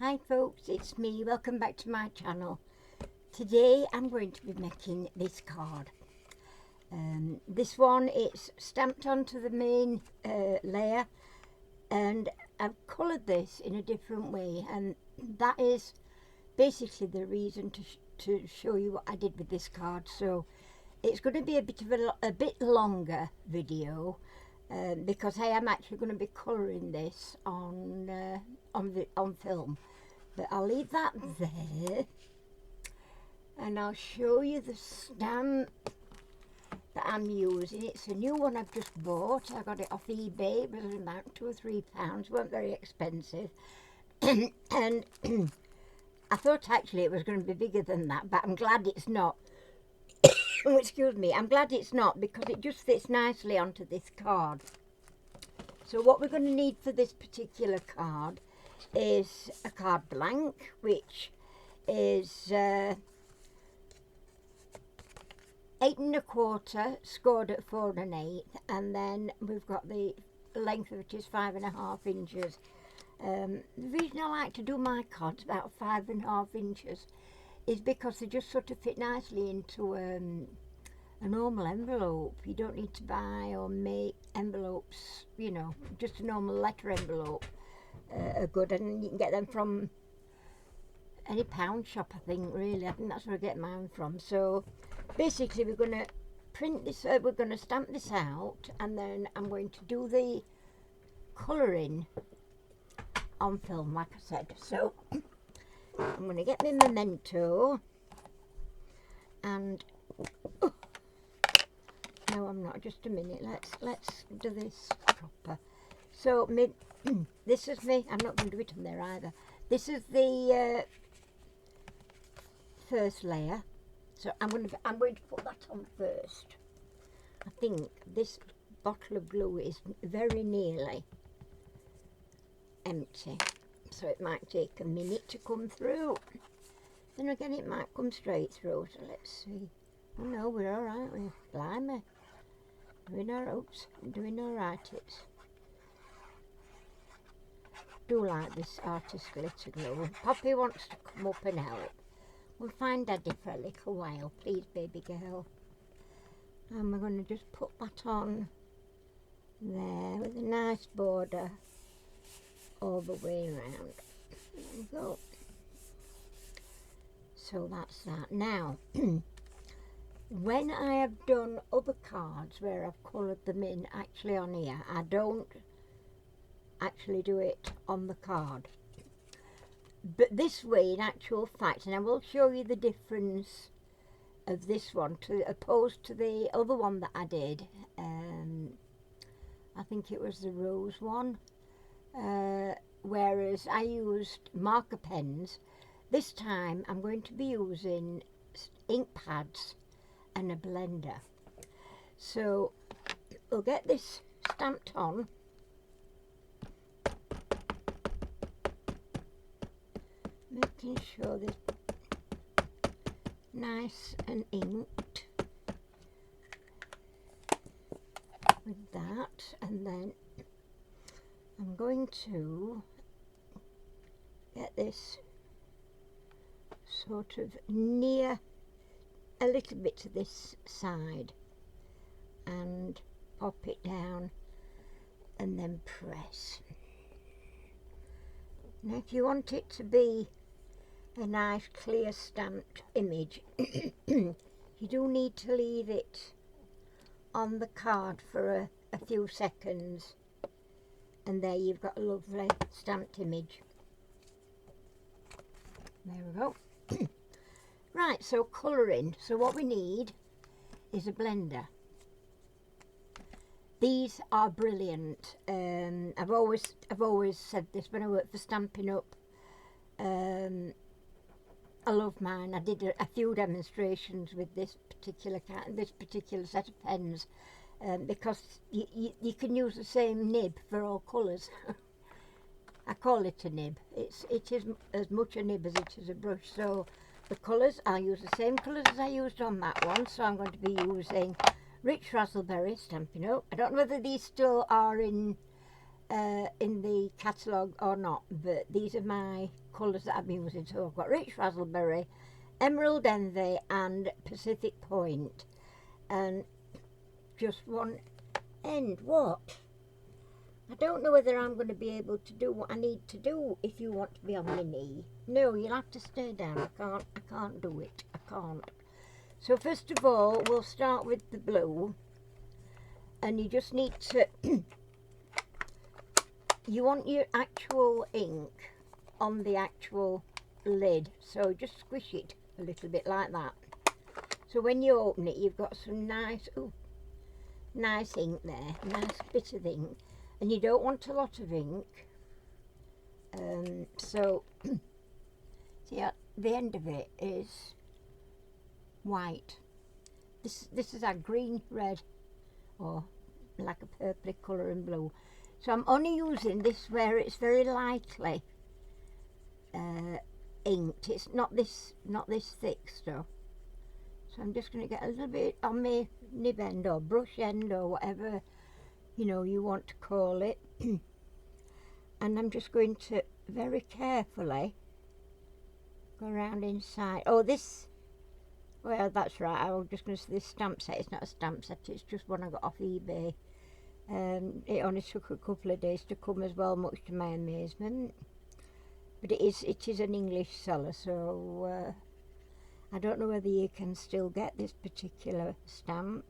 Hi folks, it's me. Welcome back to my channel. Today I'm going to be making this card. This one, it's stamped onto the main layer, and I've coloured this in a different way, and that is basically the reason to show you what I did with this card. So it's going to be a bit of a bit longer video, because I am actually going to be colouring this on film. But I'll leave that there, and I'll show you the stamp that I'm using. It's a new one I've just bought. I got it off eBay. It was about £2 or £3. It wasn't very expensive. And I thought actually it was going to be bigger than that, but I'm glad it's not. Oh, excuse me, I'm glad it's not, because it just fits nicely onto this card. So what we're going to need for this particular card is a card blank, which is 8 1/4 scored at 4 1/8, and then we've got the length of it is 5.5 inches. The reason I like to do my cards about 5.5 inches is because they just sort of fit nicely into a normal envelope. You don't need to buy or make envelopes, you know, just a normal letter envelope are good, and you can get them from any pound shop, I think, really. I think that's where I get mine from. So basically we're going to print this, we're going to stamp this out, and then I'm going to do the colouring on film, like I said. So I'm going to get my memento, and no, I'm not, just a minute, let's do this proper. So this is me. I'm not going to do it on there either. This is the first layer, so I'm going to put that on first. I think this bottle of glue is very nearly empty, so it might take a minute to come through. Then again, it might come straight through. So let's see. Oh no, we're all right. We're blimey. Doing all right. It's do like this artist glitter glue. Poppy wants to come up and help. We'll find Daddy for a little while, please, baby girl. And we're going to just put that on there with a nice border all the way around. There we go. So that's that. Now, when I have done other cards where I've coloured them in actually on here, I don't actually do it on the card. But this way, in actual fact, and I will show you the difference of this one opposed to the other one that I did. I think it was the rose one. Whereas I used marker pens. This time I'm going to be using ink pads and a blender. So we'll get this stamped on. Making sure this nice and inked with that, and then I'm going to get this sort of near a little bit to this side and pop it down and then press. Now if you want it to be a nice clear stamped image, you do need to leave it on the card for a few seconds, and there you've got a lovely stamped image. There we go. Right, so colouring. So what we need is a blender. These are brilliant. I've always said this when I worked for Stampin' Up. I love mine. I did a few demonstrations with this particular set of pens, because you can use the same nib for all colours. I call it a nib. It is as much a nib as it is a brush. So the colours, I'll use the same colours as I used on that one. So I'm going to be using Rich Razzleberry, Stampin' Up. I don't know whether these still are in in the catalogue or not, but these are my colours that I've been using. So I've got Rich Raspberry, Emerald Envy and Pacific Point. And just one end. What? I don't know whether I'm going to be able to do what I need to do if you want to be on my knee. No, you'll have to stay down. I can't do it. I can't. So first of all, we'll start with the blue. And you just need to... you want your actual ink on the actual lid. So just squish it a little bit like that. So when you open it, you've got some nice, nice ink there. Nice bit of ink. And you don't want a lot of ink. So, see, at the end of it is white. This is a green, red, or like a purpley colour and blue. So I'm only using this where it's very lightly inked. It's not this thick stuff. So I'm just going to get a little bit on my nib end or brush end or whatever you want to call it. And I'm just going to very carefully go around inside. Oh, this, well, that's right, I was just going to say this stamp set. It's not a stamp set, it's just one I got off eBay. It only took a couple of days to come as well, much to my amazement. But it is an English seller, so I don't know whether you can still get this particular stamp.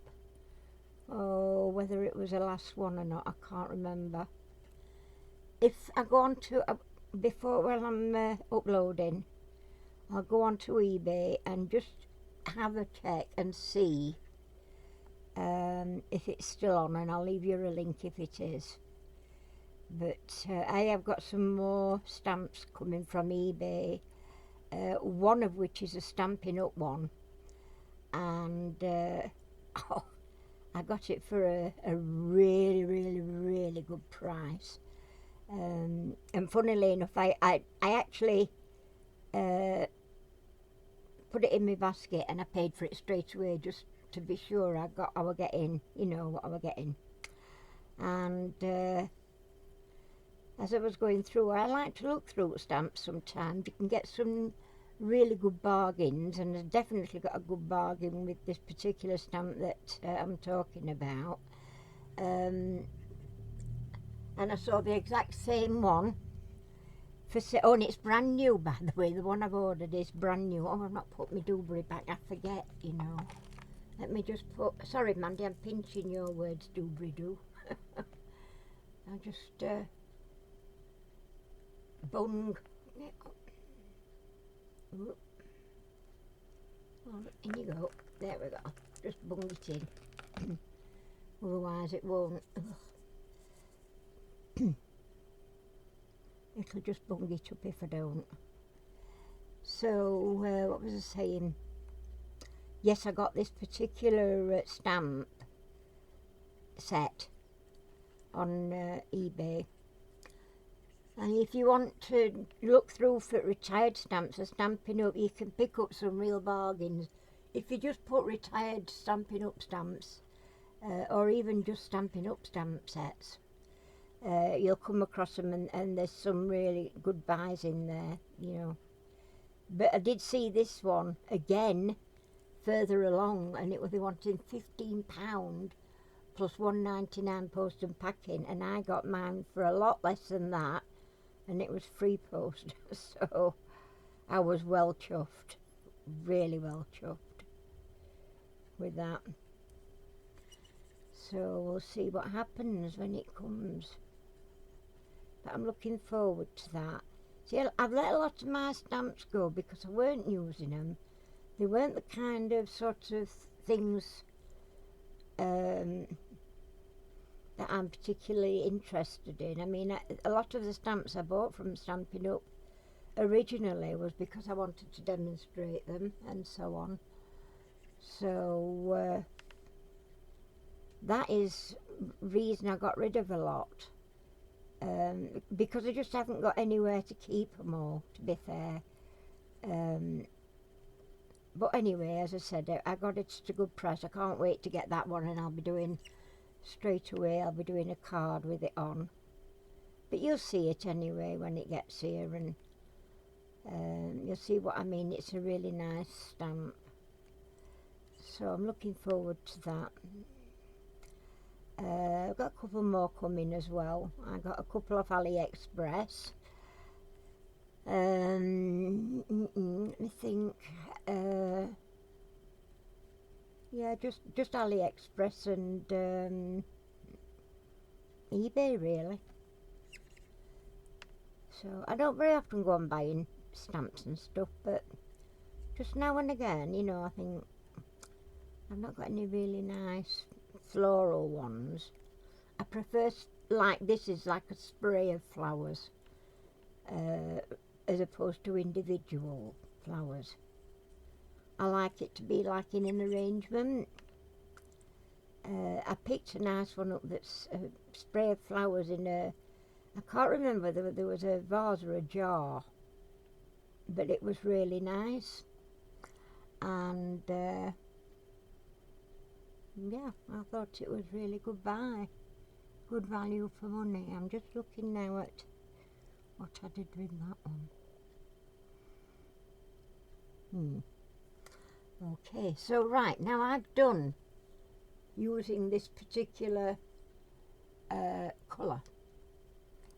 Oh, whether it was the last one or not, I can't remember. If I go on to, while I'm uploading, I'll go on to eBay and just have a check and see if it's still on, and I'll leave you a link if it is. But I have got some more stamps coming from eBay, one of which is a Stampin' Up one, and I got it for a really, really, really good price. And funnily enough, I actually put it in my basket and I paid for it straight away just to be sure I were getting, what I were getting. And as I was going through, I like to look through stamps sometimes. You can get some really good bargains, and I definitely got a good bargain with this particular stamp that I'm talking about. And I saw the exact same one for sale. Oh, and it's brand new, by the way. The one I've ordered is brand new. Oh, I've not put my doobry back. I forget, Let me just put... Sorry, Mandy, I'm pinching your words, doobry-doo. I'll just... bung. Oh, in you go. There we go. Just bung it in. Otherwise it won't. It'll just bung it up if I don't. So, what was I saying? Yes, I got this particular stamp set on eBay. And if you want to look through for retired stamps or Stampin' Up, you can pick up some real bargains. If you just put retired Stampin' Up stamps, or even just Stampin' Up stamp sets, you'll come across them, and there's some really good buys in there, But I did see this one again further along, and they wanting £15 plus £1.99 post and packing, and I got mine for a lot less than that. And it was free post, so I was well chuffed, really well chuffed with that. So we'll see what happens when it comes. But I'm looking forward to that. See, I've let a lot of my stamps go because I weren't using them. They weren't the kind of sort of things that I'm particularly interested in. I mean, a lot of the stamps I bought from Stampin' Up originally was because I wanted to demonstrate them and so on. So that is reason I got rid of a lot, because I just haven't got anywhere to keep them all, to be fair. But anyway, as I said, I got it at a good price. I can't wait to get that one, and I'll be doing straight away, I'll be doing a card with it on. But you'll see it anyway when it gets here, and you'll see what I mean. It's a really nice stamp. So I'm looking forward to that. I've got a couple more coming as well. I got a couple off AliExpress. Let me think. Yeah, just AliExpress and eBay really. So I don't very often go on buying stamps and stuff, but just now and again, you know, I think I've not got any really nice floral ones. I prefer, like this is like a spray of flowers, as opposed to individual flowers. I like it to be like in an arrangement. I picked a nice one up that's a spray of flowers in a, I can't remember whether there was a vase or a jar, but it was really nice. And yeah, I thought it was really good buy, good value for money. I'm just looking now at what I did with that one. Okay, so right, now I've done using this particular colour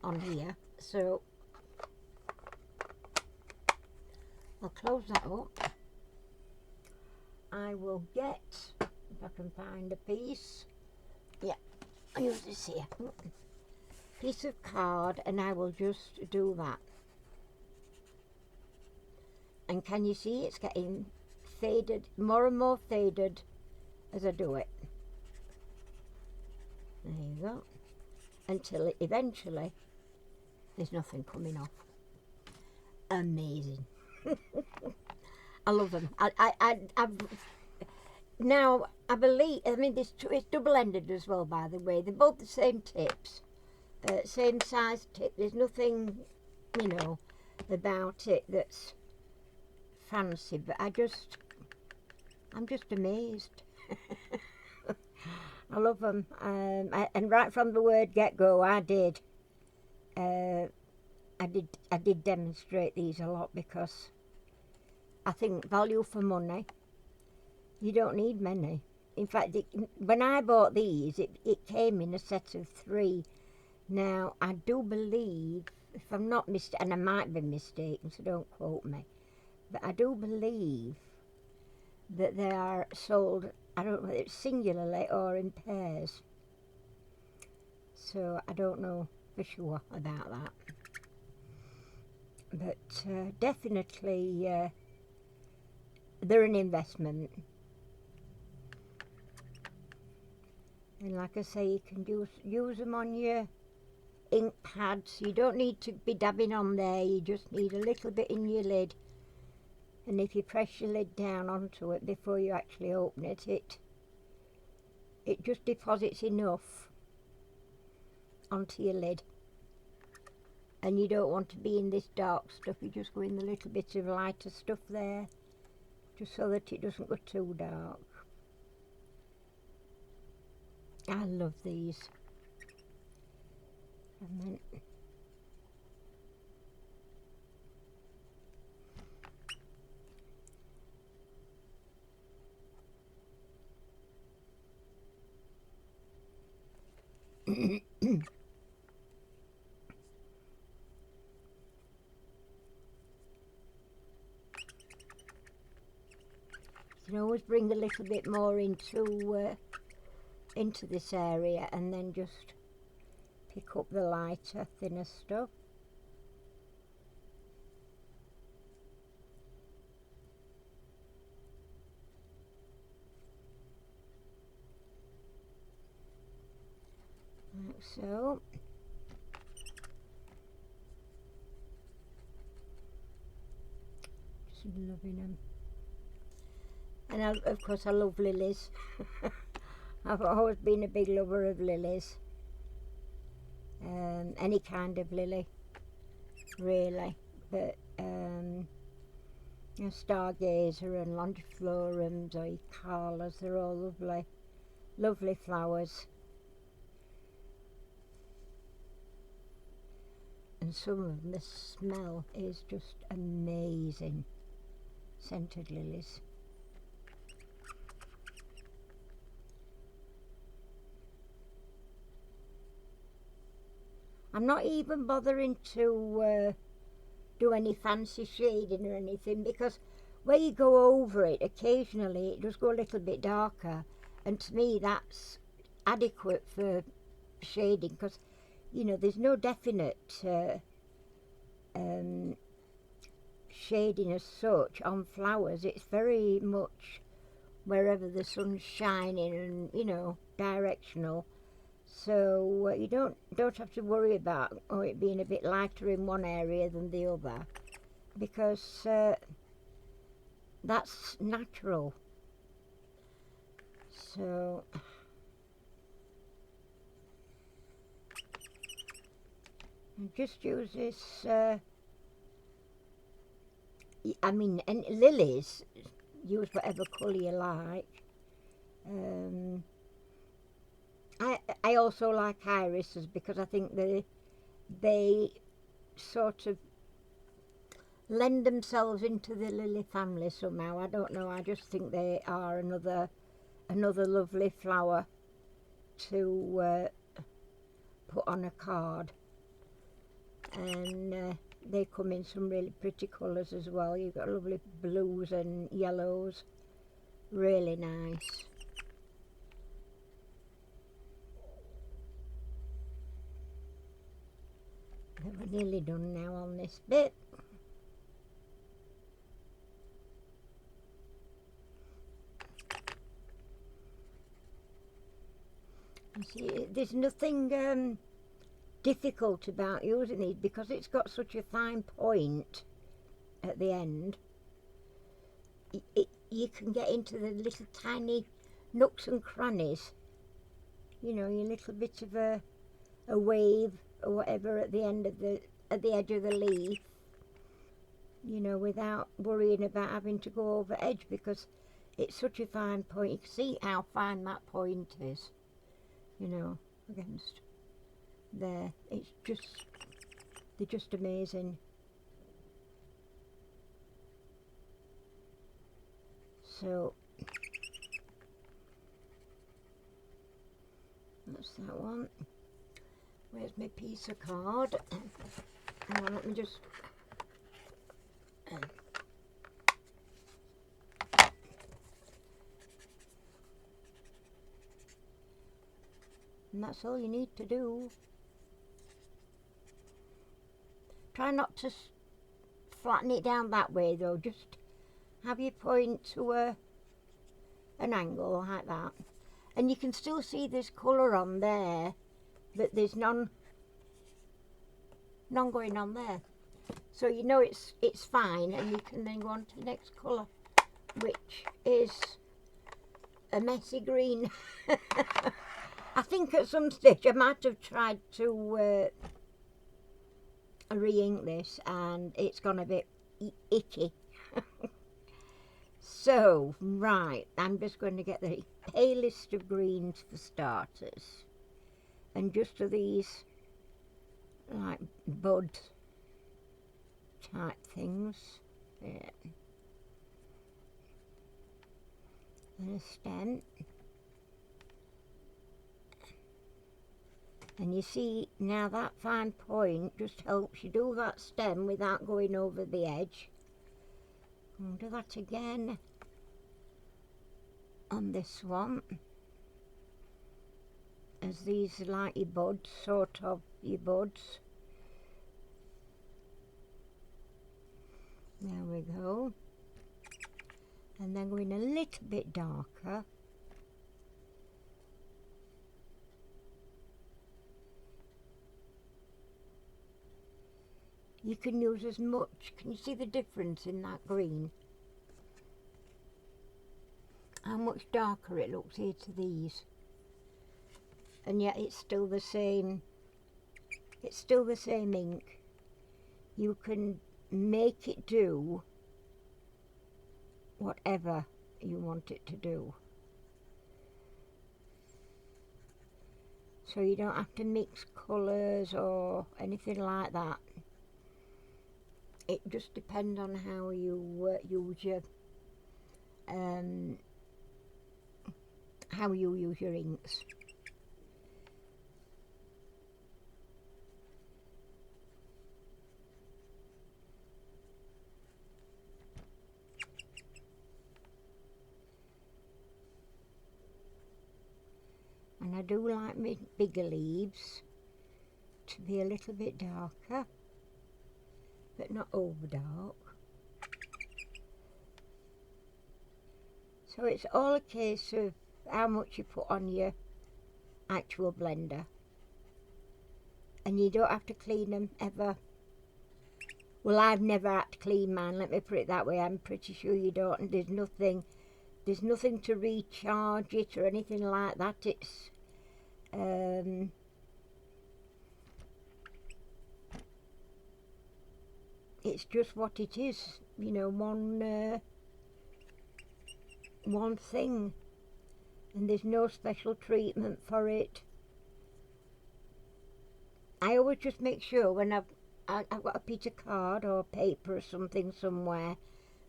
on here, so I'll close that up. I will get, if I can find a piece, yeah, I'll use this here, piece of card, and I will just do that. And can you see it's getting faded, more and more faded as I do it. There you go. Until it eventually there's nothing coming off. Amazing. I love them. I've now, I believe, I mean, it's double-ended as well, by the way. They're both the same tips, same size tip. There's nothing, you know, about it that's fancy, but I'm just amazed. I love them, and right from the word get-go, I did demonstrate these a lot, because I think value for money. You don't need many. In fact, when I bought these, it came in a set of 3. Now, I do believe, if I'm not mistaken, and I might be mistaken, so don't quote me, but I do believe that they are sold, I don't know if it's singularly or in pairs. So I don't know for sure about that. But definitely they're an investment. And like I say, you can use them on your ink pads. You don't need to be dabbing on there, you just need a little bit in your lid. And if you press your lid down onto it before you actually open it, it just deposits enough onto your lid. And you don't want to be in this dark stuff, you just go in the little bit of lighter stuff there, just so that it doesn't go too dark. I love these. And then you can always bring a little bit more into this area, and then just pick up the lighter, thinner stuff. Like so. Just loving them. And of course I love lilies. I've always been a big lover of lilies. Any kind of lily, really. But you know, stargazer and longiflorums or eccalas, they're all lovely, lovely flowers. And some of them, the smell is just amazing. Scented lilies. I'm not even bothering to do any fancy shading or anything, because where you go over it occasionally it does go a little bit darker, and to me that's adequate for shading, because you know there's no definite shading as such on flowers. It's very much wherever the sun's shining and, you know, directional. So you don't have to worry about it being a bit lighter in one area than the other, because that's natural. So just use this. I mean, and lilies, use whatever colour you like. I also like irises, because I think they sort of lend themselves into the lily family somehow. I don't know. I just think they are another lovely flower to put on a card, and they come in some really pretty colours as well. You've got lovely blues and yellows, really nice. We're nearly done now on this bit. You see, there's nothing difficult about using these, because it's got such a fine point at the end. You can get into the little tiny nooks and crannies, you know, your little bit of a wave or whatever at the end of at the edge of the leaf, you know, without worrying about having to go over edge, because it's such a fine point. You can see how fine that point is, you know, against there. It's just, they're just amazing. So that's that one. Where's my piece of card? Hang on, let me just and that's all you need to do. Try not to flatten it down that way though, just have your point to an angle like that, and you can still see this colour on there, but there's none going on there, so you know it's fine, and you can then go on to the next colour, which is a messy green. I think at some stage I might have tried to re-ink this, and it's gone a bit icky. So, right, I'm just going to get the palest of greens for starters, and just of these like bud type things. Yeah. And a stem. And you see now that fine point just helps you do that stem without going over the edge. I'll do that again on this one, as these are like your buds, sort of your buds. There we go. And then going a little bit darker. You can use as much. Can you see the difference in that green? How much darker it looks here to these. And yet it's still the same. It's still the same ink. You can make it do whatever you want it to do. So you don't have to mix colours or anything like that. it just depends on how you use your how you use your inks. And I do like my bigger leaves to be a little bit darker, but not over dark. So it's all a case of how much you put on your actual blender. And you don't have to clean them ever. Well, I've never had to clean mine, let me put it that way. I'm pretty sure you don't. And there's nothing to recharge it or anything like that. It's just what it is, you know, one thing, and there's no special treatment for it. I always just make sure when I've got a piece of card or paper or something somewhere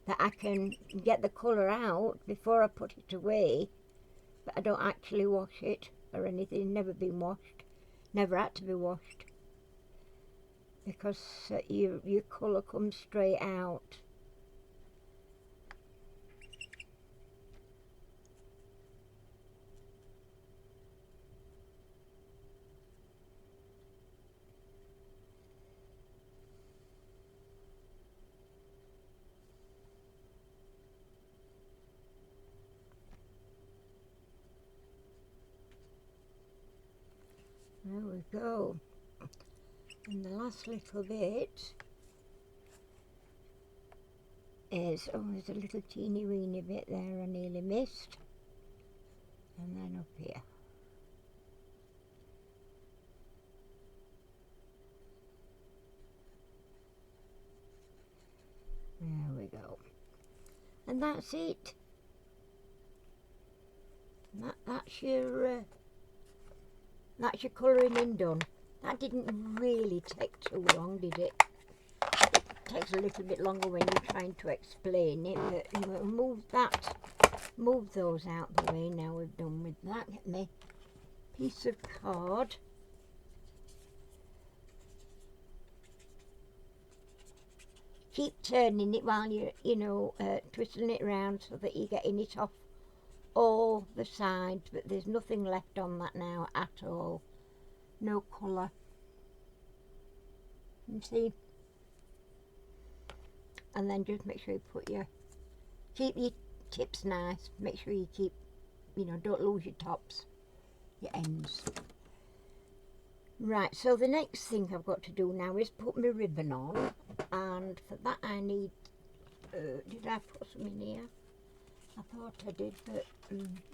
that I can get the colour out before I put it away, but I don't actually wash it or anything. Never been washed, never had to be washed, because your colour comes straight out. There we go. And the last little bit is, oh, there's a little teeny weeny bit there I nearly missed. And then up here. There we go. And that's it. That's your colouring in done. That didn't really take too long, did it? It takes a little bit longer when you're trying to explain it, but you know, move those out the way now we've done with that. Get me piece of card. Keep turning it while you're, twisting it around so that you're getting it off all the sides, but there's nothing left on that now at all. No colour. You see? And then just make sure you keep your tips nice. Make sure you keep, don't lose your tops, your ends. Right, so the next thing I've got to do now is put my ribbon on, and for that I need, did I put some in here? I thought I did, but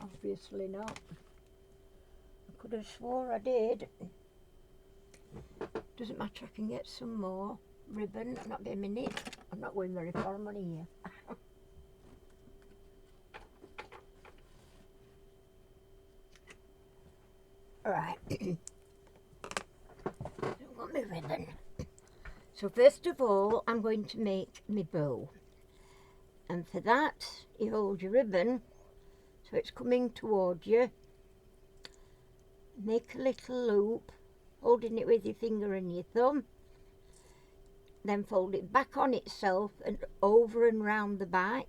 obviously not. I could have swore I did. Doesn't matter, I can get some more ribbon. Not be a minute. I'm not going very far, I'm only here. Alright. I've got my ribbon. So first of all, I'm going to make my bow. And for that, you hold your ribbon so it's coming towards you. Make a little loop, holding it with your finger and your thumb. Then fold it back on itself and over and round the back.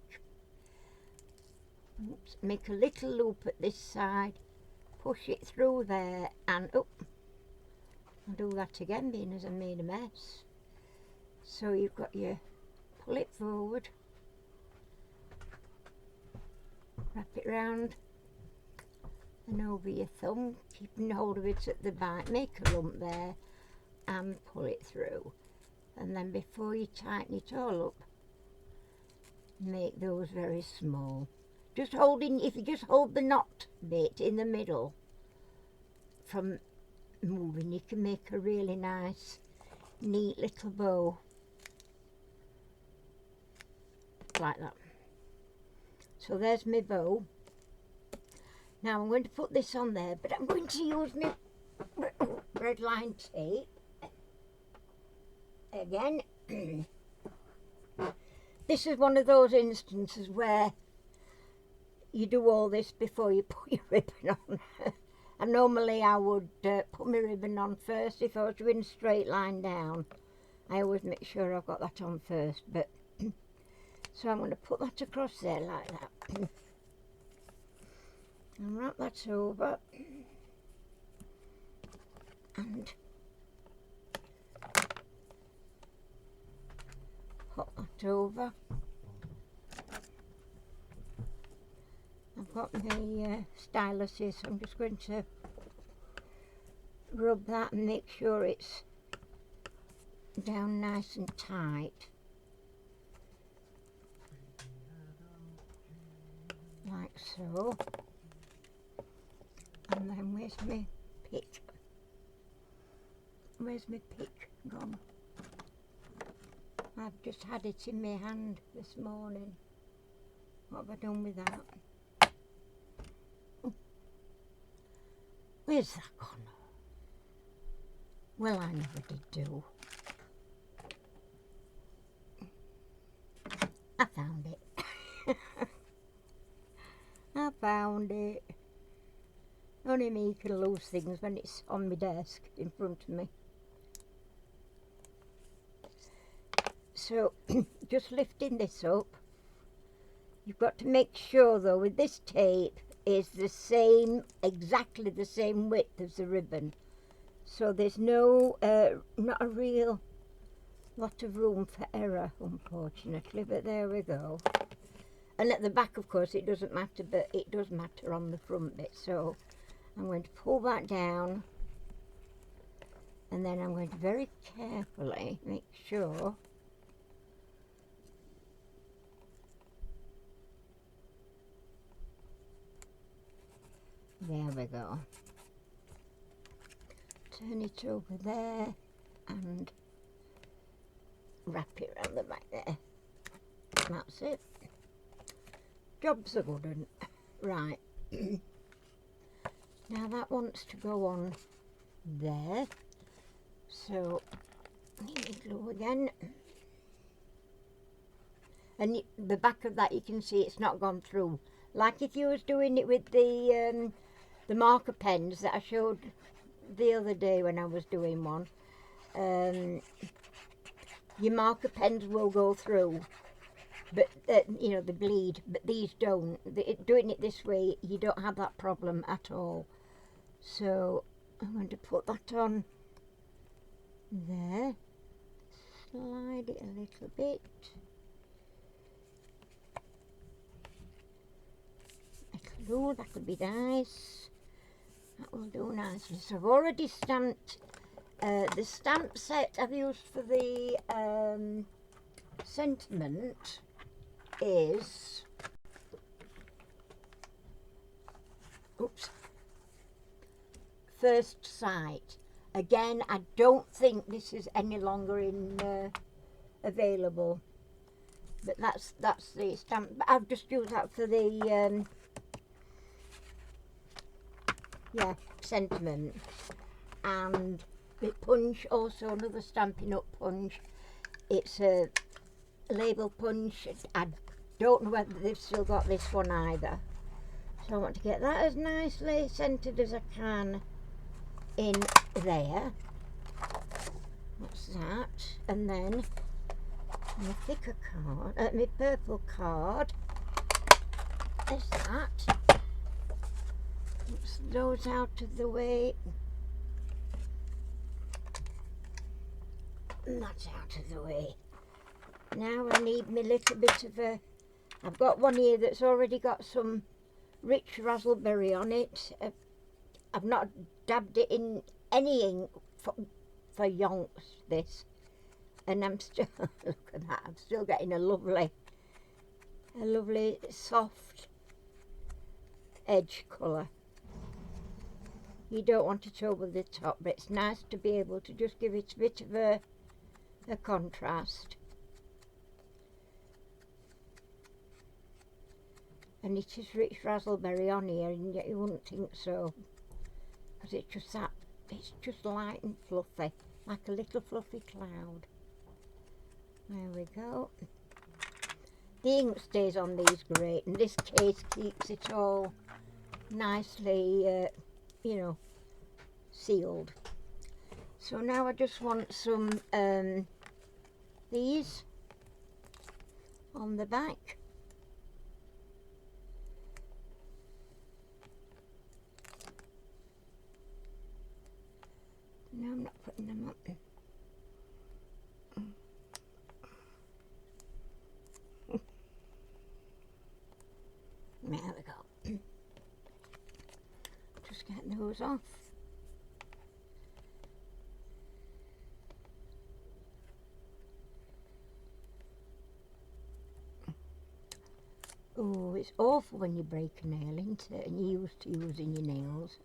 Oops. Make a little loop at this side, push it through there, and up. I'll do that again, being as I made a mess. So you've got your, pull it forward, wrap it round and over your thumb, keeping hold of it at the back, make a lump there and pull it through. And then before you tighten it all up, make those very small. Just holding, if you just hold the knot bit in the middle from moving, you can make a really nice, neat little bow. Like that. So there's my bow. Now I'm going to put this on there, but I'm going to use my red line tape again. this is one of those instances where you do all this before you put your ribbon on. And normally I would put my ribbon on first if I was doing a straight line down. I always make sure I've got that on first, but so I'm going to put that across there like that and wrap that over and pop that over. I've got my stylus here, so I'm just going to rub that and make sure it's down nice and tight, like so. And then where's my pick? Where's my pick gone? I've just had it in my hand this morning. What have I done with that? Where's that gone? Well, I never did do. I found it. I found it. Only me can lose things when it's on my desk in front of me. So, just lifting this up. You've got to make sure though with this tape is the same, exactly the same width as the ribbon. So there's no, not a real lot of room for error, unfortunately, but there we go. And at the back, of course, it doesn't matter, but it does matter on the front bit. So I'm going to pull that down, and then I'm going to very carefully make sure there we go. Turn it over there and wrap it around the back there. That's it. Job's a good one. Right. Now that wants to go on there. So, glue again. And the back of that, you can see it's not gone through. Like if you was doing it with the marker pens that I showed the other day when I was doing one. Your marker pens will go through, but you know, they bleed, but these don't. Doing it this way, you don't have that problem at all. So I'm going to put that on there, slide it a little bit, glue, that could be nice. That will do nicely. So I've already stamped the stamp set I've used for the sentiment is, oops, First Sight. Again, I don't think this is any longer in available, but that's the stamp. But I've just used that for the yeah, sentiment. And the punch, also another Stampin' Up punch. It's a label punch. I don't know whether they've still got this one either. So I want to get that as nicely centered as I can in there. That's that. And then my thicker card, my purple card is that. Oops, those out of the way. And that's out of the way. Now I need me little bit of a, I've got one here that's already got some rich raspberry on it. I've not dabbed it in any ink for yonks, this. And I'm still, look at that, I'm still getting a lovely soft edge colour. You don't want it over the top, but it's nice to be able to just give it a bit of a contrast. And it is rich raspberry on here, and yet you wouldn't think so, because it's just that, it's just light and fluffy, like a little fluffy cloud. There we go. the ink stays on these great, and this case keeps it all nicely, you know, sealed. So now I just want some these on the back. No, I'm not putting them up. There we go. Just get those off. Oh, it's awful when you break a nail, isn't it? And you're used to using your nails.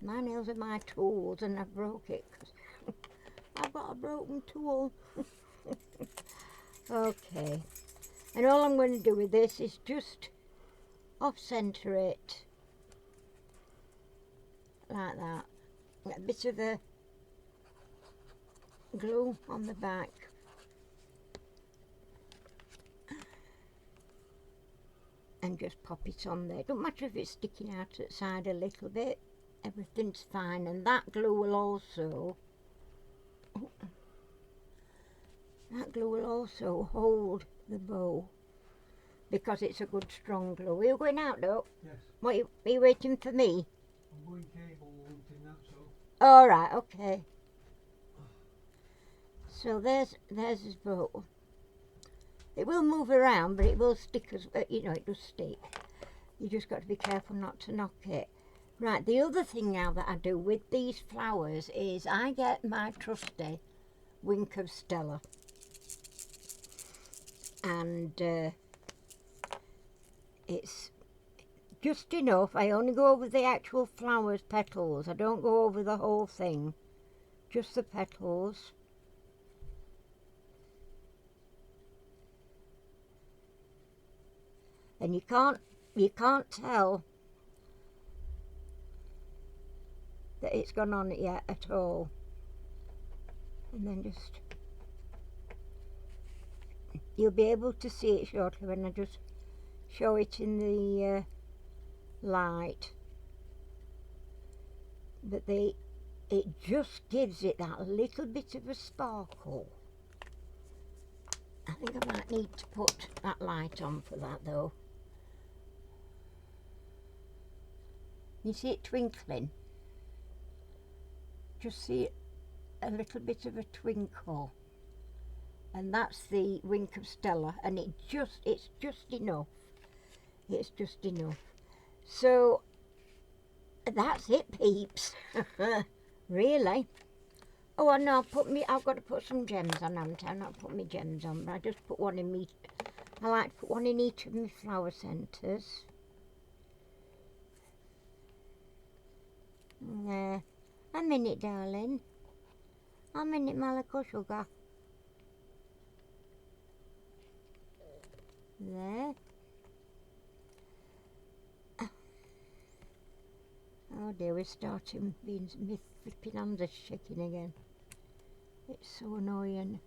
My nails are my tools, and I broke it because I've got a broken tool. Okay, and all I'm going to do with this is just off-centre it like that. A bit of a glue on the back. And just pop it on there. Don't matter if it's sticking out at the side a little bit. Everything's fine. And that glue will also hold the bow, because it's a good strong glue. Are you going out, though? Yes. What, are you waiting for me? I'm going cable hunting, that's all. All right, okay. So there's his bow. It will move around, but it will stick as, you know, it does stick. You just got to be careful not to knock it. Right, the other thing now that I do with these flowers is I get my trusty Wink of Stella. And it's just enough. I only go over the actual flowers, petals. I don't go over the whole thing, just the petals. And you can't tell that it's gone on it yet at all. And then just, you'll be able to see it shortly when I just show it in the light. But it just gives it that little bit of a sparkle. I think I might need to put that light on for that, though. You see it twinkling? Just see a little bit of a twinkle. And that's the Wink of Stella, and it's just enough. It's just enough. So that's it, peeps. Really. Oh, I know. I've got to put some gems on, haven't I? I've not put my gems on, but I just put one in me. I like to put one in each of my flower centres. There. A minute, darling. A minute, Malako sugar. There. Oh dear, we're starting being, my flipping hands are shaking again. It's so annoying.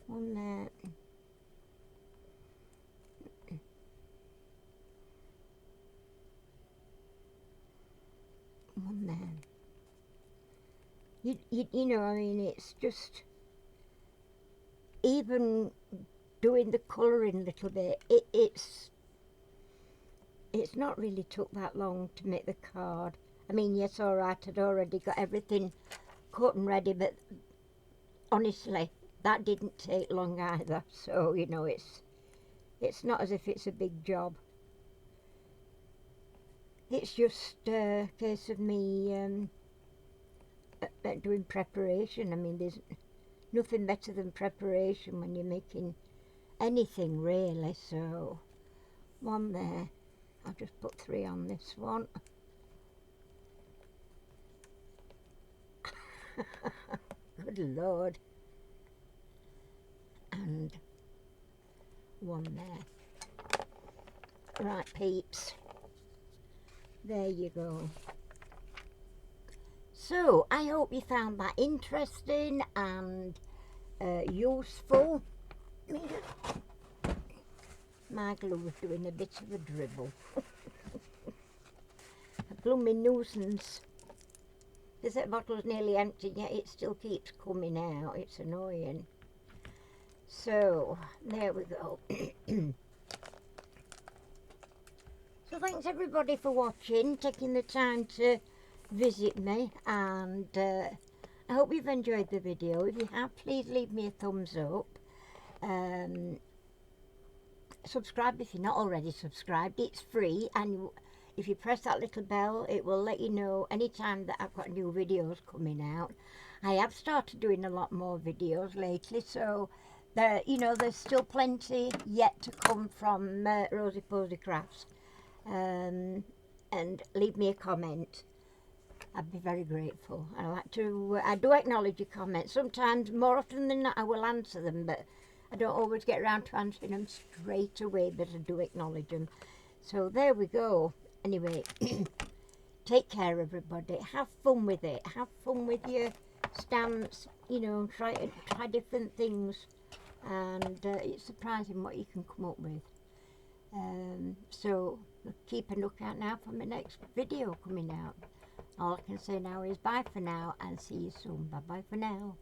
One there. One there. You know, I mean, it's just, even doing the colouring a little bit, it's not really took that long to make the card. I mean, yes, all right, I'd already got everything cut and ready, but honestly, that didn't take long either. So, you know, it's not as if it's a big job. It's just a case of me doing preparation. I mean, there's nothing better than preparation when you're making anything, really. So, one there. I'll just put 3 on this one. Good Lord. And one there. Right, peeps. There you go. So, I hope you found that interesting and useful. My glue was doing a bit of a dribble. A gloomy nuisance. This bottle's nearly empty, yet it still keeps coming out. It's annoying. So, there we go. So thanks everybody for watching, taking the time to visit me, and I hope you've enjoyed the video. If you have, please leave me a thumbs up. Subscribe if you're not already subscribed. It's free, and if you press that little bell, it will let you know anytime that I've got new videos coming out. I have started doing a lot more videos lately, so there's still plenty yet to come from Rosie Posy Crafts. And leave me a comment. I'd be very grateful. I do acknowledge your comments. Sometimes, more often than not, I will answer them, but I don't always get around to answering them straight away, but I do acknowledge them. So there we go. Anyway, take care everybody. Have fun with it. Have fun with your stamps. Try different things, and it's surprising what you can come up with. So keep a lookout now for my next video coming out. All I can say now is bye for now, and see you soon. Bye bye for now.